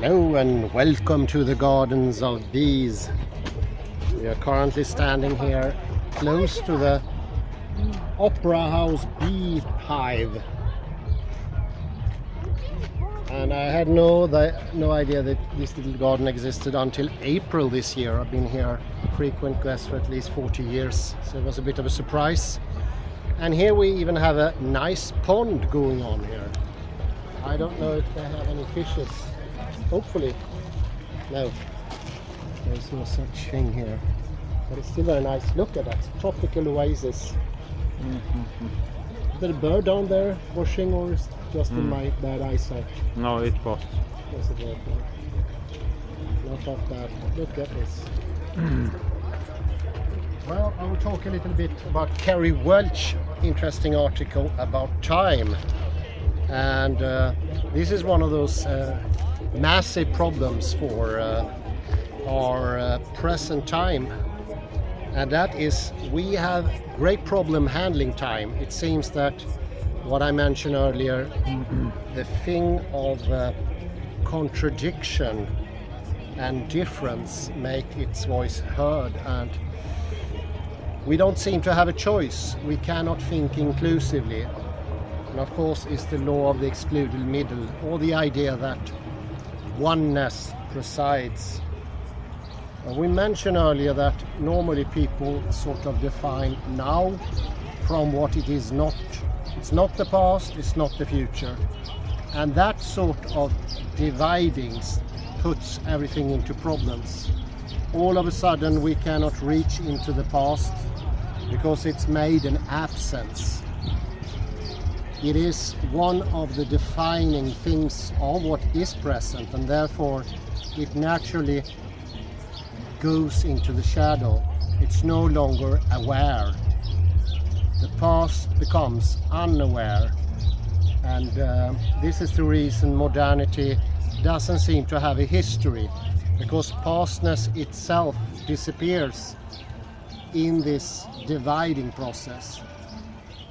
Hello and welcome to the Gardens of Bees. We are currently standing here close to the Opera House bee hive. And I had no idea that this little garden existed until April this year. I've been here a frequent guest for at least 40 years, so it was a bit of a surprise. And here we even have a nice pond going on here. I don't know if they have any fishes. Hopefully. No. There's no such thing here. But it's still very nice. Look at that. Tropical oasis. Is there a bird down there washing, or is it just in my bad eyesight? No, it was. Yes, it was. Not of that. Look at this. Well, I will talk a little bit about Kerry Welch's interesting article about time. And this is one of those massive problems for our present time, and that is we have great problem handling time. It seems that what I mentioned earlier, the thing of contradiction and difference make its voice heard, and we don't seem to have a choice. We cannot think inclusively. And of course is the law of the excluded middle, or the idea that oneness presides. We mentioned earlier that normally people sort of define now from what it is not. It's not the past, it's not the future. And that sort of dividing puts everything into problems. All of a sudden we cannot reach into the past because it's made an absence. It is one of the defining things of what is present, and therefore it naturally goes into the shadow. It's no longer aware. The past becomes unaware, and this is the reason modernity doesn't seem to have a history, because pastness itself disappears in this dividing process.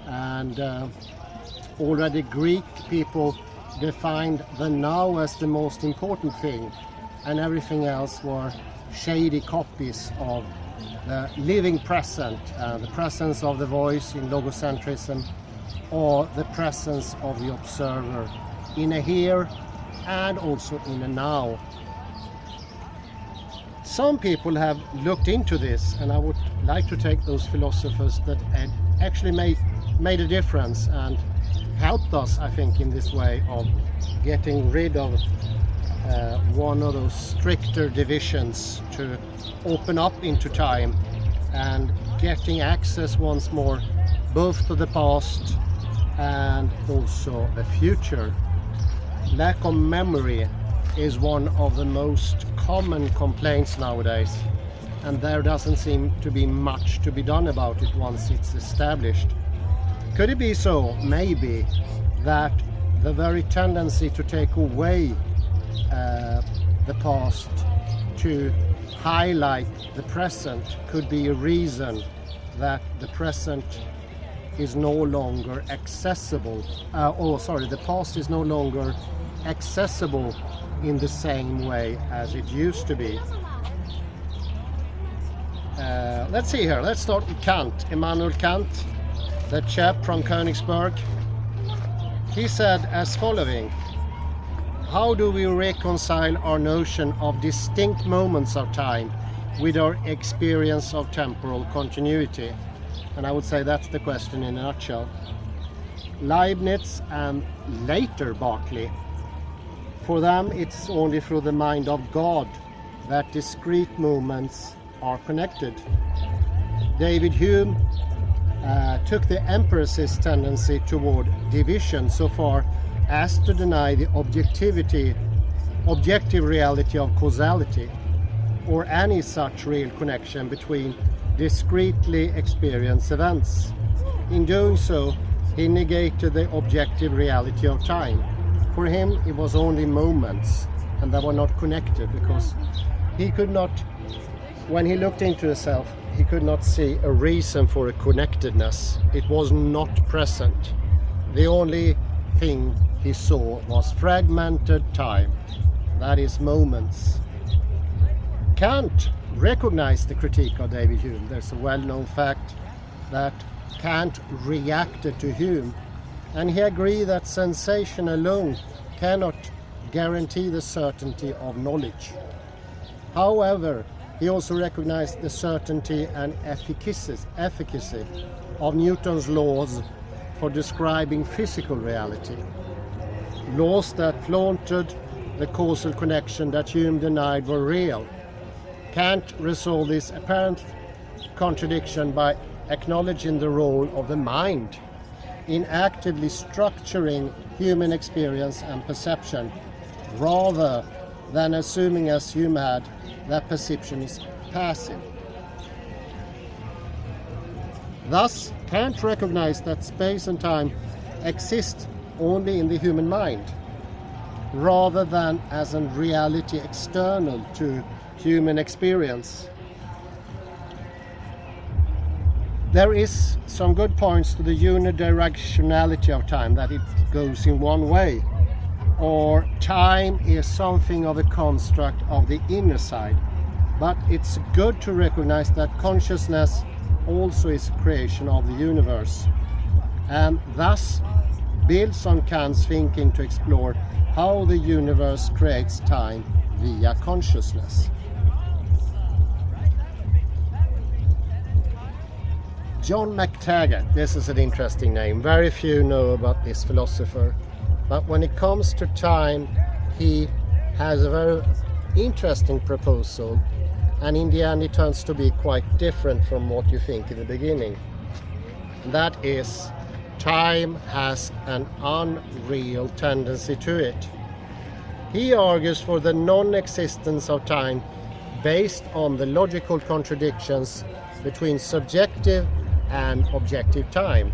And already Greek people defined the now as the most important thing, and everything else were shady copies of the living present, the presence of the voice in logocentrism, or the presence of the observer in a here and also in a now. Some people have looked into this, and I would like to take those philosophers that actually made a difference and helped us, I think, in this way of getting rid of one of those stricter divisions to open up into time and getting access once more both to the past and also the future. Lack of memory is one of the most common complaints nowadays, and there doesn't seem to be much to be done about it once it's established. Could it be so, maybe, that the very tendency to take away the past to highlight the present could be a reason that the present is no longer accessible, the past is no longer accessible in the same way as it used to be. Let's see here, let's start with Kant, Immanuel Kant, the chap from Königsberg. He said as following: how do we reconcile our notion of distinct moments of time with our experience of temporal continuity? And I would say that's the question in a nutshell. Leibniz and later Berkeley, for them it's only through the mind of God that discrete moments are connected. David Hume took the empiricist tendency toward division so far as to deny the objective reality of causality, or any such real connection between discretely experienced events. In doing so, he negated the objective reality of time. For him, it was only moments, and they were not connected, because he could not, when he looked into himself, he could not see a reason for a connectedness. It was not present. The only thing he saw was fragmented time. that is moments. Kant recognized the critique of David Hume. There's a well-known fact that Kant reacted to Hume, and he agreed that sensation alone cannot guarantee the certainty of knowledge. However, he also recognized the certainty and efficacy of Newton's laws for describing physical reality. Laws that flaunted the causal connection that Hume denied were real. Kant resolved this apparent contradiction by acknowledging the role of the mind in actively structuring human experience and perception, rather than assuming, as Hume had, that perception is passive. Thus, Kant recognized that space and time exist only in the human mind, rather than as a reality external to human experience. There is some good points to the unidirectionality of time, that it goes in one way, or time is something of a construct of the inner side. But it's good to recognize that consciousness also is a creation of the universe, and thus builds on Kant's thinking to explore how the universe creates time via consciousness. John McTaggart, this is an interesting name. Very few know about this philosopher, but when it comes to time, he has a very interesting proposal, and in the end it turns to be quite different from what you think in the beginning. That is, time has an unreal tendency to it. He argues for the non-existence of time based on the logical contradictions between subjective and objective time,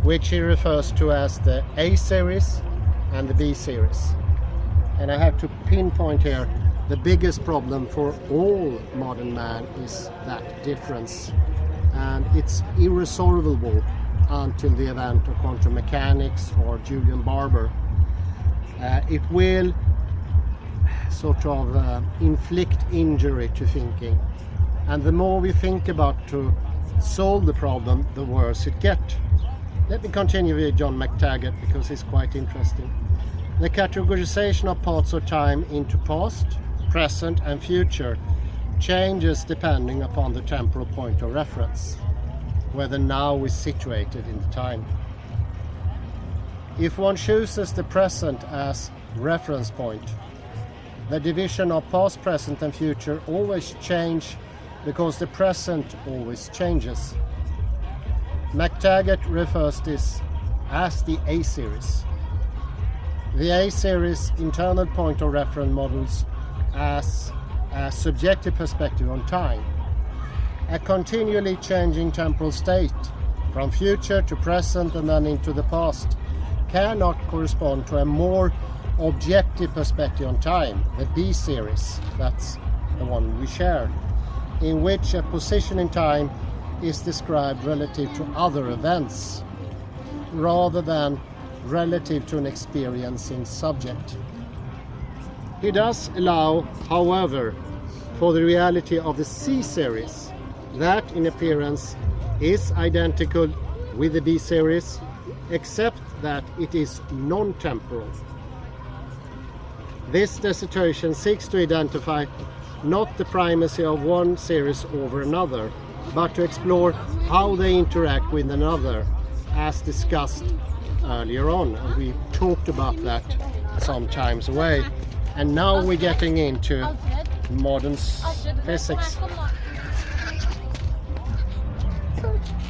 which he refers to as the A series and the B series. And I have to pinpoint here, the biggest problem for all modern man is that difference, and it's irresolvable until the event of quantum mechanics or Julian Barber. It will sort of inflict injury to thinking, and the more we think about to solve the problem, the worse it gets. Let me continue with John McTaggart, because it's quite interesting. The categorization of parts of time into past, present and future changes depending upon the temporal point of reference, where the now is situated in the time. If one chooses the present as reference point, the division of past, present and future always change, because the present always changes. McTaggart refers this as the A series. The A series internal point of reference models as a subjective perspective on time. A continually changing temporal state, from future to present and then into the past, cannot correspond to a more objective perspective on time, the B series, that's the one we share, in which a position in time is described relative to other events, rather than relative to an experiencing subject. He does allow, however, for the reality of the C series, that in appearance is identical with the B series, except that it is non-temporal. This dissertation seeks to identify not the primacy of one series over another, but to explore how they interact with another, as discussed earlier on. And we talked about that some times away. And now we're getting into modern physics.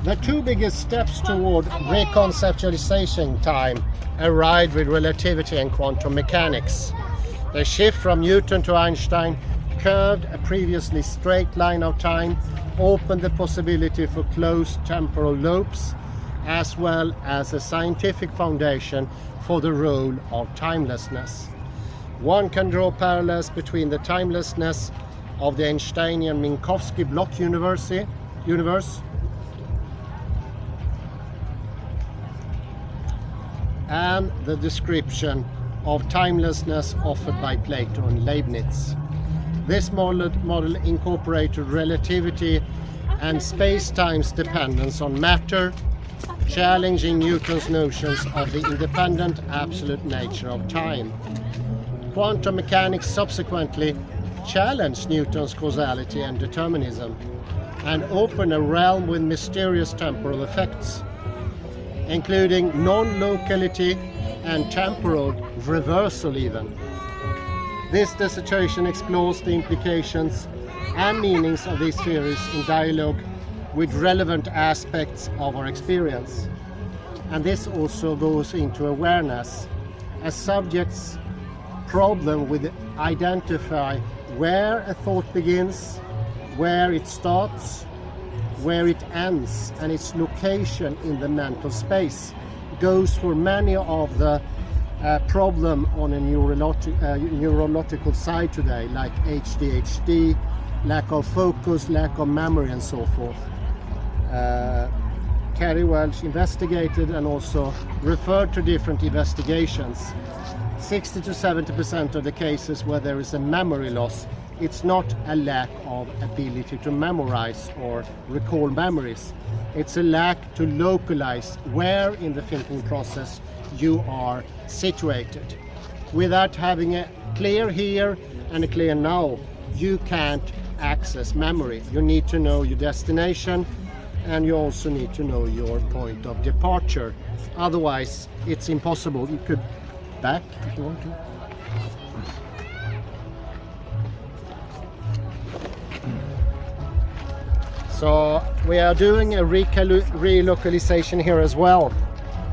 The two biggest steps toward reconceptualization time arrived with relativity and quantum mechanics. The shift from Newton to Einstein curved a previously straight line of time, opened the possibility for closed temporal loops, as well as a scientific foundation for the role of timelessness. One can draw parallels between the timelessness of the Einsteinian Minkowski block universe and the description of timelessness offered by Plato and Leibniz. This model incorporated relativity and space-time's dependence on matter, challenging Newton's notions of the independent absolute nature of time. Quantum mechanics subsequently challenged Newton's causality and determinism, and opened a realm with mysterious temporal effects, including non-locality and temporal reversal even. This dissertation explores the implications and meanings of these theories in dialogue with relevant aspects of our experience. And this also goes into awareness, as subjects problem with identify where a thought begins, where it starts, where it ends, and its location in the mental space goes for many of the problem on a neurological side today, like ADHD, lack of focus, lack of memory, and so forth. Kerry Welch investigated and also referred to different investigations. 60 to 70% of the cases where there is a memory loss, it's not a lack of ability to memorize or recall memories. It's a lack to localize where in the thinking process you are situated. Without having a clear here and a clear now, you can't access memory. You need to know your destination, and you also need to know your point of departure. Otherwise, it's impossible. You could back if you want to. So we are doing a relocalization here as well,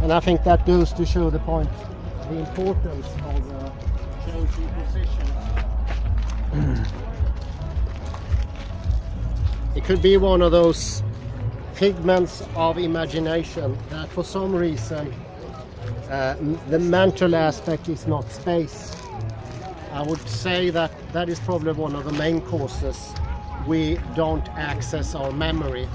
and I think that goes to show the point, the importance of changing positions. It could be one of those figments of imagination that for some reason the mental aspect is not space. I would say that that is probably one of the main causes we don't access our memory.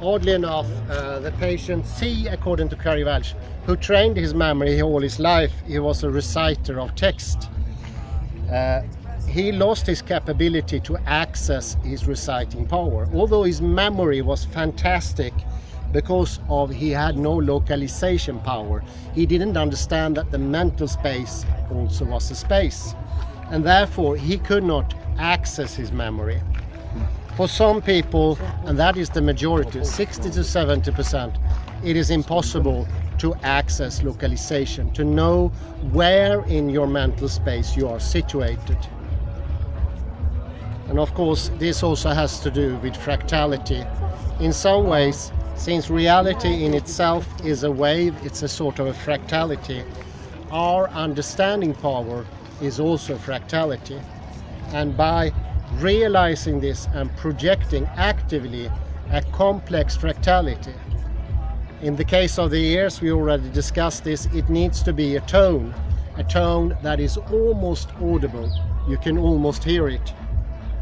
Oddly enough, the patient C, according to Kerry Welch, who trained his memory all his life, he was a reciter of text. He lost his capability to access his reciting power, although his memory was fantastic because of he had no localization power. He didn't understand that the mental space also was a space, and therefore he could not access his memory. For some people, and that is the majority, 60 to 70%, it is impossible to access localization, to know where in your mental space you are situated. And of course, this also has to do with fractality. In some ways, since reality in itself is a wave, it's a sort of a fractality, our understanding power is also fractality. And by realizing this and projecting actively a complex fractality, in the case of the ears, we already discussed this, it needs to be a tone that is almost audible. You can almost hear it.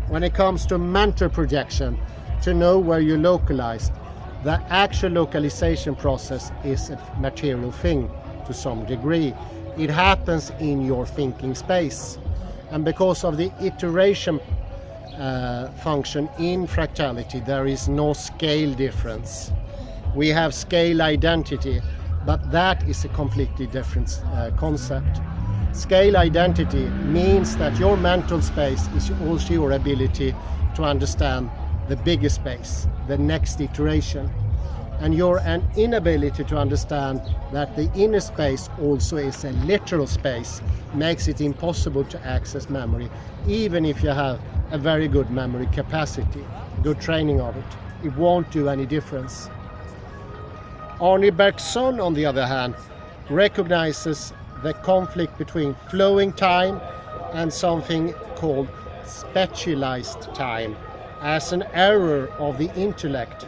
When it comes to mental projection, to know where you localize, the actual localization process is a material thing to some degree. It happens in your thinking space. And because of the iteration function in fractality, there is no scale difference. We have scale identity, but that is a completely different concept. Scale identity means that your mental space is also your ability to understand the bigger space, the next iteration. And your inability to understand that the inner space also is a literal space makes it impossible to access memory, even if you have a very good memory capacity, good training of it. It won't do any difference. Arne Bergson, on the other hand, recognizes the conflict between flowing time and something called specialized time as an error of the intellect,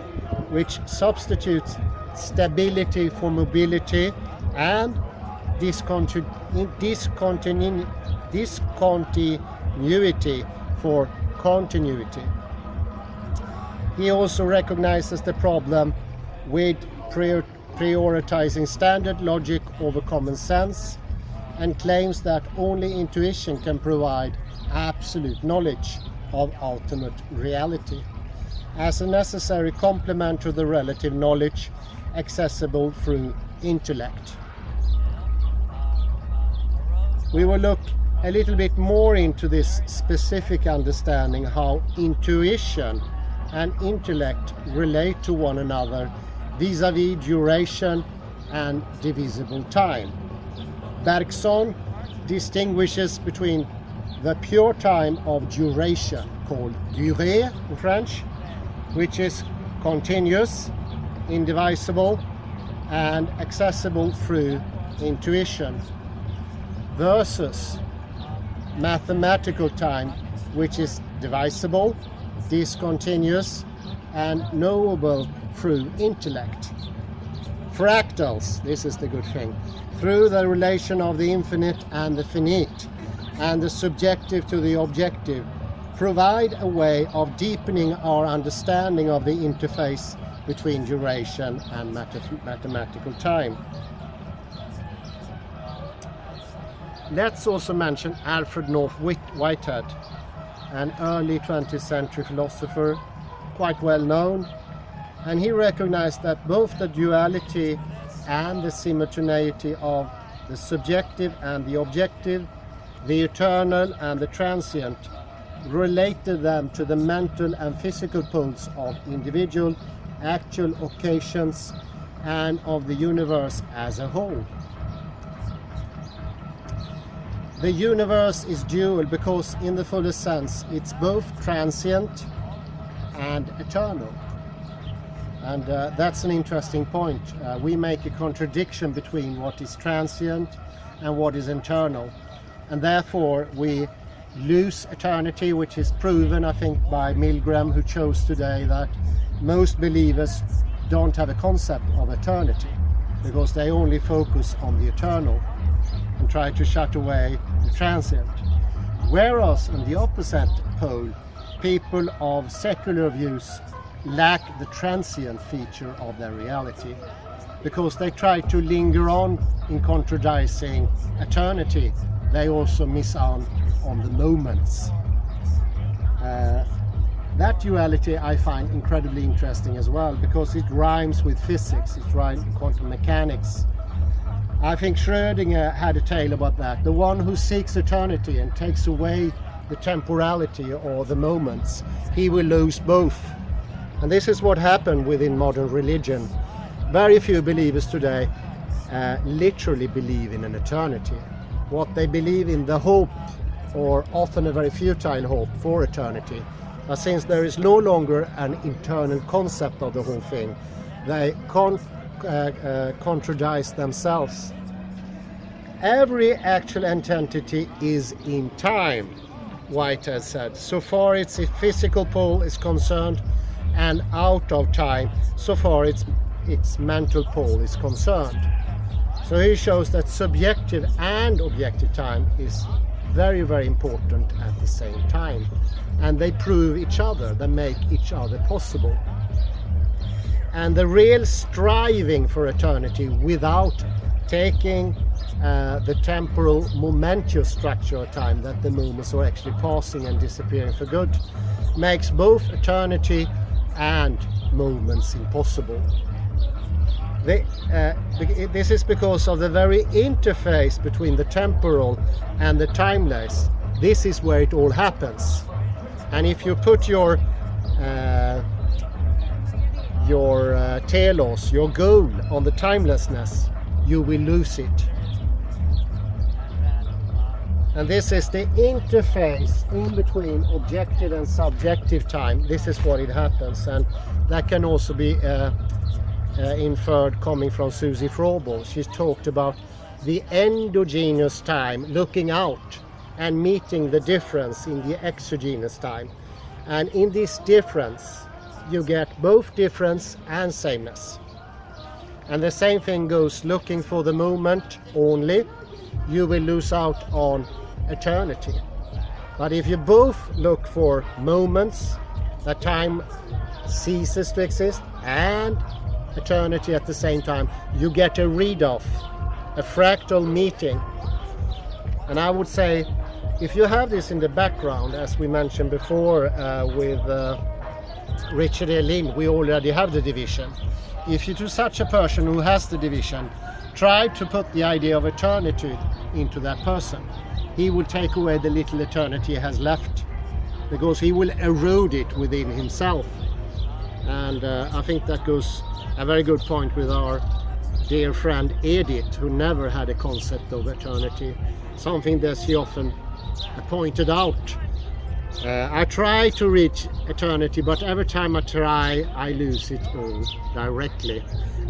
which substitutes stability for mobility and discontinuity for continuity. He also recognizes the problem with prioritizing standard logic over common sense, and claims that only intuition can provide absolute knowledge of ultimate reality as a necessary complement to the relative knowledge accessible through intellect. We will look a little bit more into this specific understanding, how intuition and intellect relate to one another vis-à-vis duration and divisible time. Bergson distinguishes between the pure time of duration, called durée in French, which is continuous, indivisible, and accessible through intuition, versus mathematical time, which is divisible, discontinuous, and knowable through intellect. Fractals, this is the good thing, through the relation of the infinite and the finite, and the subjective to the objective, provide a way of deepening our understanding of the interface between duration and mathematical time. Let's also mention Alfred North Whitehead, an early 20th century philosopher, quite well known, and he recognized that both the duality and the simultaneity of the subjective and the objective, the eternal and the transient, related them to the mental and physical poles of individual actual occasions and of the universe as a whole. The universe is dual because, in the fullest sense, it's both transient and eternal. And that's an interesting point. We make a contradiction between what is transient and what is eternal. And therefore we lose eternity, which is proven, I think, by Milgram, who chose today that most believers don't have a concept of eternity because they only focus on the eternal and try to shut away the transient. Whereas on the opposite pole, people of secular views lack the transient feature of their reality because they try to linger on in contradicting eternity. They also miss out on the moments. That duality I find incredibly interesting as well because it rhymes with physics, it rhymes with quantum mechanics. I think Schrödinger had a tale about that. The one who seeks eternity and takes away the temporality or the moments, he will lose both. And this is what happened within modern religion. Very few believers today literally believe in an eternity. What they believe in, the hope, or often a very futile hope for eternity. But since there is no longer an internal concept of the whole thing, they contradict themselves. Every actual entity is in time, Whitehead said, so far its physical pole is concerned, and out of time so far its mental pole is concerned. So he shows that subjective and objective time is very, very important at the same time, and they prove each other, they make each other possible. And the real striving for eternity without taking the temporal momentous structure of time, that the moments are actually passing and disappearing for good, makes both eternity and moments impossible. This is because of the very interface between the temporal and the timeless. This is where it all happens. And if you put your telos, your goal, on the timelessness, you will lose it. And this is the interface in between objective and subjective time. This is what it happens, and that can also be inferred coming from Susie Froebel. She's talked about the endogenous time, looking out and meeting the difference in the exogenous time. And in this difference, you get both difference and sameness. And the same thing goes looking for the moment only, you will lose out on eternity. But if you both look for moments, that time ceases to exist, and eternity at the same time, you get a read-off, a fractal meeting. And I would say, if you have this in the background, as we mentioned before with Richard E. Lynn, we already have the division. If you to such a person who has the division, try to put the idea of eternity into that person, he will take away the little eternity he has left, because he will erode it within himself. And I think that goes a very good point with our dear friend Edith, who never had a concept of eternity, something that she often pointed out. I try to reach eternity, but every time I try, I lose it all directly.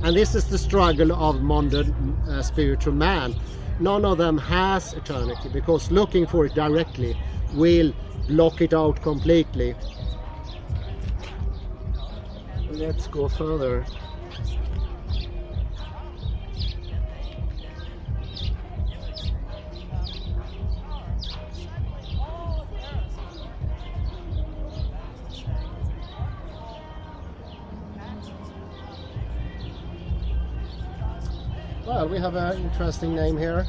And this is the struggle of modern spiritual man. None of them has eternity, because looking for it directly will block it out completely. Let's go further. Well, we have an interesting name here.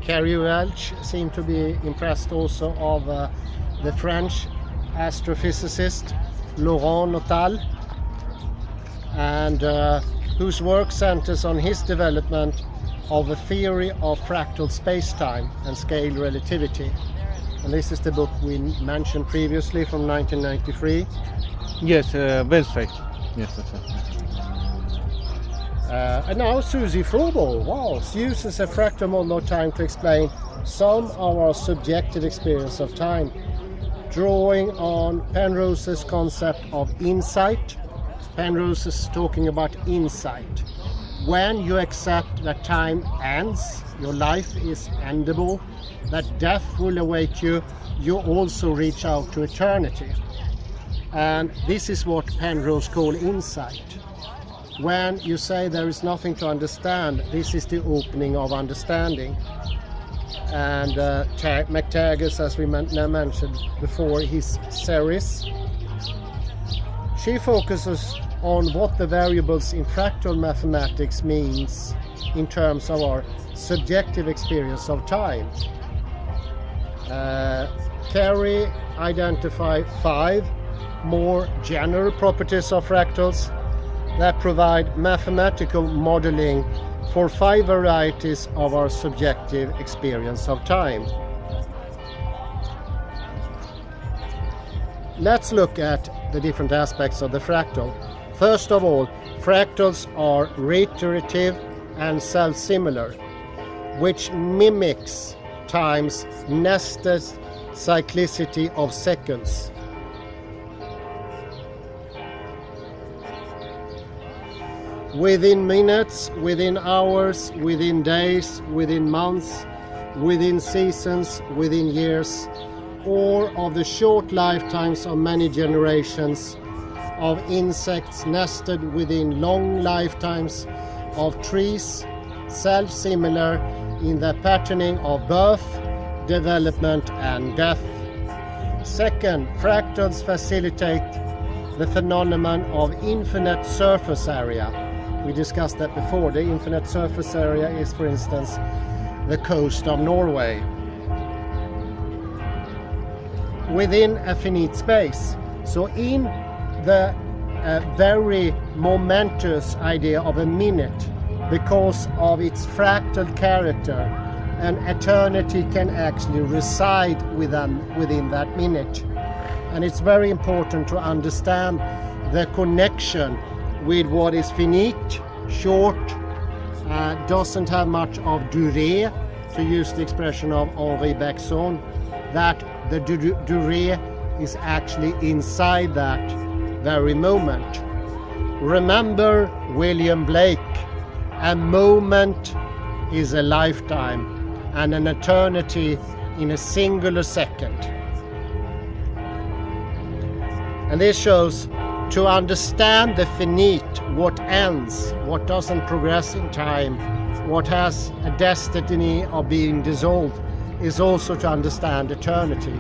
Carrie Welch seemed to be impressed also of the French astrophysicist Laurent Notal, and whose work centers on his development of a theory of fractal space-time and scale relativity. And this is the book we mentioned previously from 1993. Yes, website. Yes, that's it. And now Susie Froebel, wow, uses a fractal model of time to explain some of our subjective experience of time, drawing on Penrose's concept of insight. Penrose is talking about insight. When you accept that time ends, your life is endable, that death will await you, you also reach out to eternity. And this is what Penrose calls insight. When you say there is nothing to understand, this is the opening of understanding. And McTaggart, as we mentioned before, his Ceres, she focuses on what the variables in fractal mathematics means in terms of our subjective experience of time. Carey identified 5 more general properties of fractals that provide mathematical modeling for 5 varieties of our subjective experience of time. Let's look at the different aspects of the fractal. First of all, fractals are reiterative and self-similar, which mimics time's nested cyclicity of seconds. Within minutes, within hours, within days, within months, within seasons, within years, or of the short lifetimes of many generations of insects nested within long lifetimes of trees, self-similar in the patterning of birth, development and death. Second, fractals facilitate the phenomenon of infinite surface area. We discussed that before. The infinite surface area is, for instance, the coast of Norway. Within a finite space. So in the very momentous idea of a minute, because of its fractal character, an eternity can actually reside within that minute. And it's very important to understand the connection with what is finite, short, doesn't have much of durée, to use the expression of Henri Bergson, that the durée is actually inside that very moment. Remember William Blake, a moment is a lifetime and an eternity in a singular second. And this shows, to understand the finite, what ends, what doesn't progress in time, what has a destiny of being dissolved, is also to understand eternity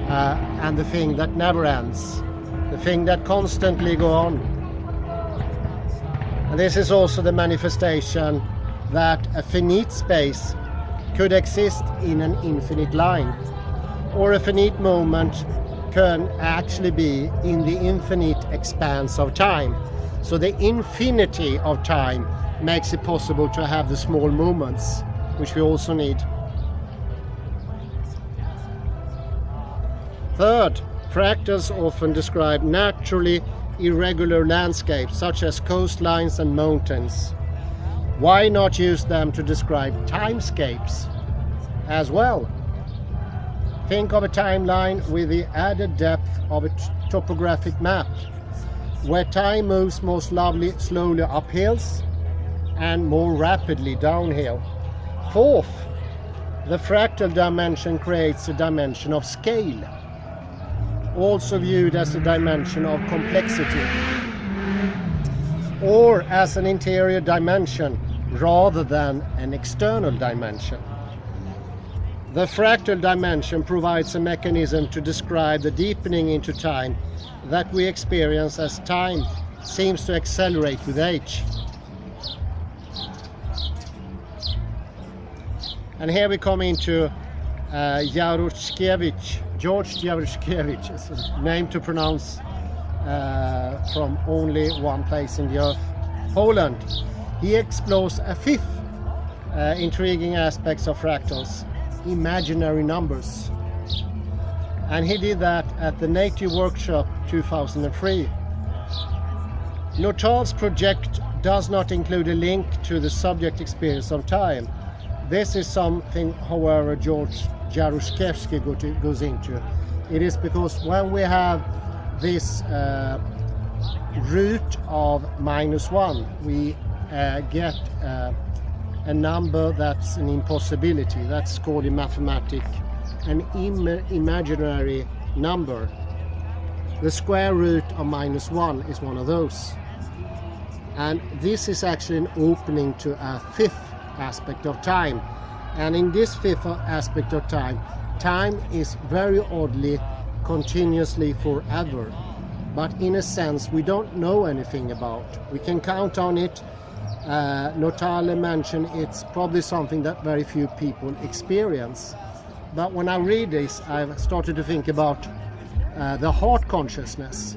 and the thing that never ends, the thing that constantly goes on. And this is also the manifestation that a finite space could exist in an infinite line, or a finite moment can actually be in the infinite expanse of time. So the infinity of time makes it possible to have the small moments, which we also need. Third, fractals often describe naturally irregular landscapes such as coastlines and mountains. Why not use them to describe timescapes as well? Think of a timeline with the added depth of a topographic map, where time moves most slowly up hills and more rapidly downhill. Fourth, the fractal dimension creates a dimension of scale, also viewed as a dimension of complexity, or as an interior dimension rather than an external dimension. The fractal dimension provides a mechanism to describe the deepening into time that we experience as time seems to accelerate with age. And here we come into George Jaruszkiewicz, is a name to pronounce from only one place in the earth, Poland. He explores a fifth intriguing aspects of fractals, imaginary numbers. And he did that at the Native Workshop 2003. Notal's project does not include a link to the subject experience of time. This is something, however, George Jaruszkiewicz goes into. It is because when we have this root of -1, we get a number that's an impossibility. That's called in mathematics an imaginary number. The square root of -1 is one of those. And this is actually an opening to a fifth aspect of time. And in this fifth aspect of time, time is very oddly continuously forever. But in a sense, we don't know anything about. We can count on it. Notale mentioned it's probably something that very few people experience. But when I read this, I've started to think about the heart consciousness.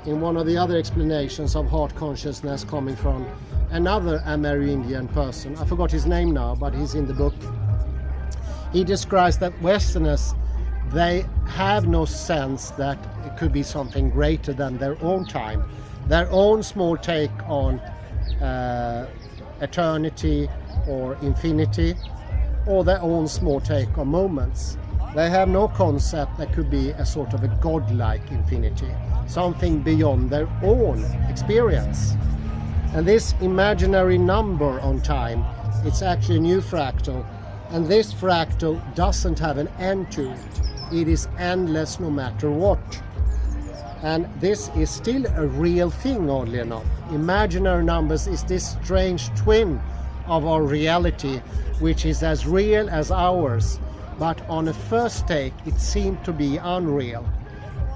In one of the other explanations of heart consciousness coming from another Amerindian person, I forgot his name now, but he's in the book. He describes that Westerners, they have no sense that it could be something greater than their own time, their own small take on eternity or infinity, or their own small take on moments. They have no concept that could be a sort of a godlike infinity, something beyond their own experience. And this imaginary number on time, it's actually a new fractal, and this fractal doesn't have an end to it. It is endless no matter what. And this is still a real thing, oddly enough. Imaginary numbers is this strange twin of our reality, which is as real as ours, but on a first take it seemed to be unreal.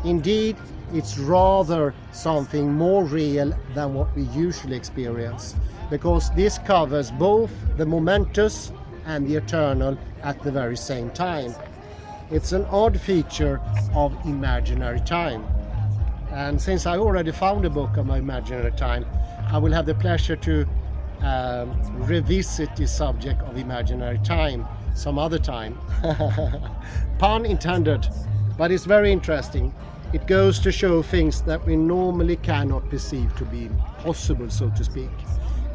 Indeed, it's rather something more real than what we usually experience, because this covers both the momentous and the eternal at the very same time. It's an odd feature of imaginary time. And since I already found a book on imaginary time, I will have the pleasure to revisit the subject of imaginary time some other time. Pun intended, but it's very interesting. It goes to show things that we normally cannot perceive to be possible, so to speak.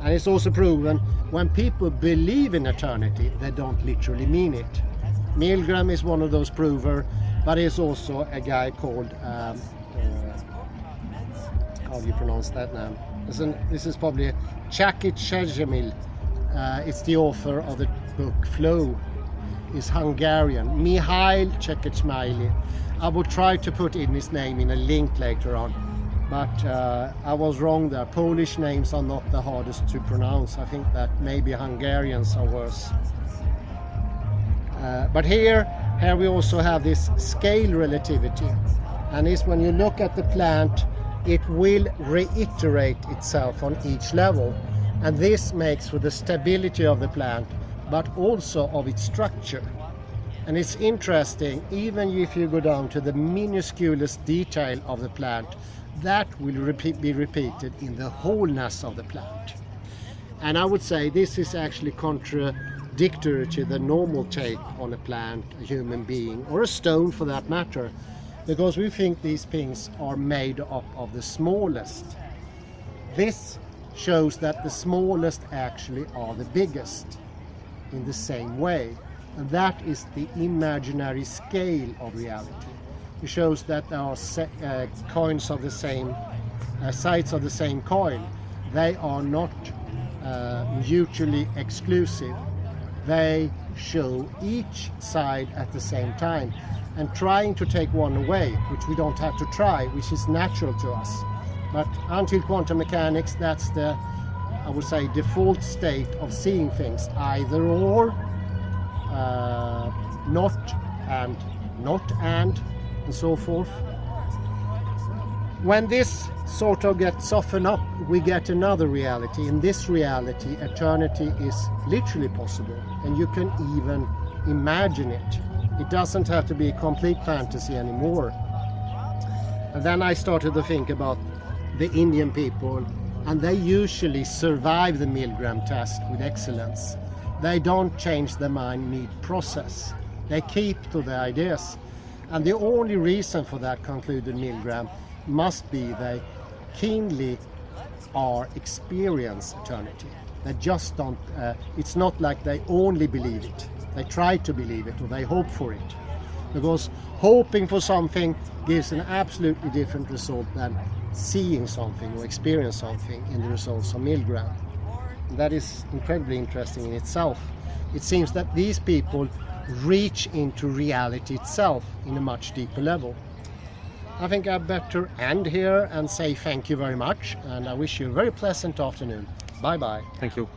And it's also proven when people believe in eternity, they don't literally mean it. Milgram is one of those provers, but there's also a guy called how do you pronounce that name? This is probably Chakit Shejemil. It's the author of the book Flow. Is Hungarian. Mihail Csikszentmihalyi. I will try to put in his name in a link later on, but I was wrong there. Polish names are not the hardest to pronounce. I think that maybe Hungarians are worse. But here we also have this scale relativity, and it's when you look at the plant it will reiterate itself on each level, and this makes for the stability of the plant, but also of its structure. And it's interesting, even if you go down to the minusculest detail of the plant, that will be repeated in the wholeness of the plant. And I would say this is actually contradictory to the normal take on a plant, a human being, or a stone for that matter, because we think these things are made up of the smallest. This shows that the smallest actually are the biggest in the same way. And that is the imaginary scale of reality. It shows that there are coins of the same, sides of the same coin. They are not mutually exclusive. They show each side at the same time. And trying to take one away, which we don't have to try, which is natural to us. But until quantum mechanics, that's the, I would say, default state of seeing things, either or, not and so forth. When this sort of gets softened up, we get another reality. In this reality, eternity is literally possible, and you can even imagine it. It doesn't have to be a complete fantasy anymore. And then I started to think about the Indian people, and they usually survive the Milgram test with excellence. They don't change their mind mid-process. They keep to their ideas. And the only reason for that, concluded Milgram, must be they keenly experience eternity. They just don't, it's not like they only believe it. They try to believe it, or they hope for it. Because hoping for something gives an absolutely different result than seeing something or experience something in the results of Milgram. And that is incredibly interesting in itself. It seems that these people reach into reality itself in a much deeper level. I think I better end here and say thank you very much, and I wish you a very pleasant afternoon. Bye bye. Thank you.